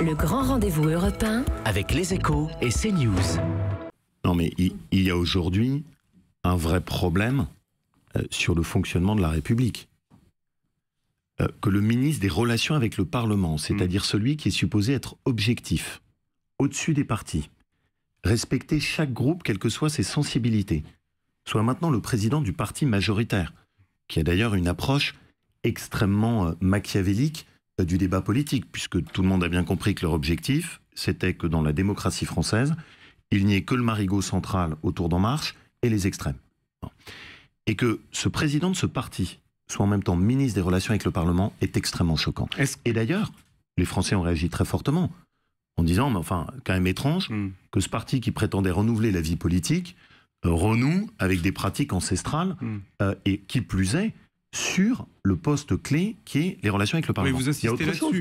Le grand rendez-vous européen avec Les Échos et CNews. Non mais il y a aujourd'hui un vrai problème sur le fonctionnement de la République. Que le ministre des Relations avec le Parlement, c'est-à-dire celui qui est supposé être objectif, au-dessus des partis, respecter chaque groupe, quelles que soient ses sensibilités, soit maintenant le président du parti majoritaire, qui a d'ailleurs une approche extrêmement machiavélique du débat politique, puisque tout le monde a bien compris que leur objectif, c'était que dans la démocratie française, il n'y ait que le marigot central autour d'En Marche et les extrêmes. Et que ce président de ce parti soit en même temps ministre des Relations avec le Parlement est extrêmement choquant. Et d'ailleurs, les Français ont réagi très fortement, en disant, mais enfin, quand même étrange, que ce parti qui prétendait renouveler la vie politique renoue avec des pratiques ancestrales, et qui plus est, sur le poste clé qui est les relations avec le Parlement. Oui,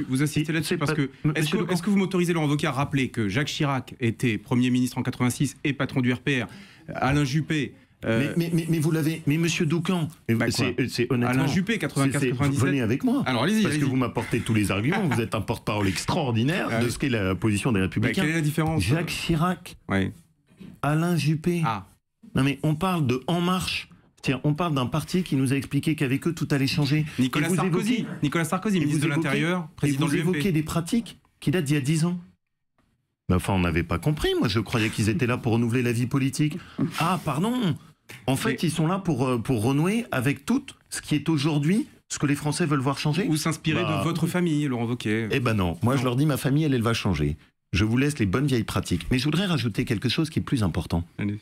vous insistez là-dessus, parce que est-ce que vous m'autorisez, Laurent Wauquiez, à rappeler que Jacques Chirac était Premier ministre en 86 et patron du RPR, Alain Juppé... Mais vous l'avez... Mais monsieur Doucan, c'est honnêtement... Alain Juppé, 95-97... Venez avec moi. Alors allez-y. Parce que vous m'apportez tous les arguments, vous êtes un porte-parole extraordinaire de ce qu'est la position des Républicains. Quelle est la différence? Jacques Chirac, Alain Juppé... Non mais on parle de En Marche. C'est-à-dire, on parle d'un parti qui nous a expliqué qu'avec eux, tout allait changer. Nicolas Sarkozy, ministre de l'Intérieur, président de l'UMP. Vous évoquez des pratiques qui datent d'il y a 10 ans. Mais enfin, on n'avait pas compris. Moi, je croyais qu'ils étaient là pour renouveler la vie politique. Ah, pardon. En fait, ils sont là pour renouer avec tout ce qui est aujourd'hui, ce que les Français veulent voir changer. Ou s'inspirer de votre famille, Laurent Wauquiez. Eh ben non. Moi, je leur dis, ma famille, elle va changer. Je vous laisse les bonnes vieilles pratiques. Mais je voudrais rajouter quelque chose qui est plus important. Allez.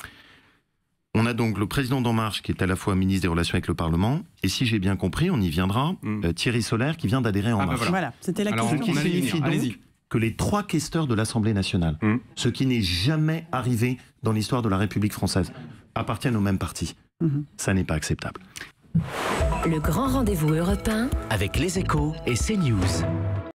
On a donc le président d'En Marche qui est à la fois ministre des Relations avec le Parlement et si j'ai bien compris, on y viendra, Thierry Solaire qui vient d'adhérer à En Marche. Voilà, c'était la question. Ce qui signifie donc que les 3 questeurs de l'Assemblée nationale, ce qui n'est jamais arrivé dans l'histoire de la République française, appartiennent au même parti. Ça n'est pas acceptable. Le grand rendez-vous européen avec Les Échos et CNews.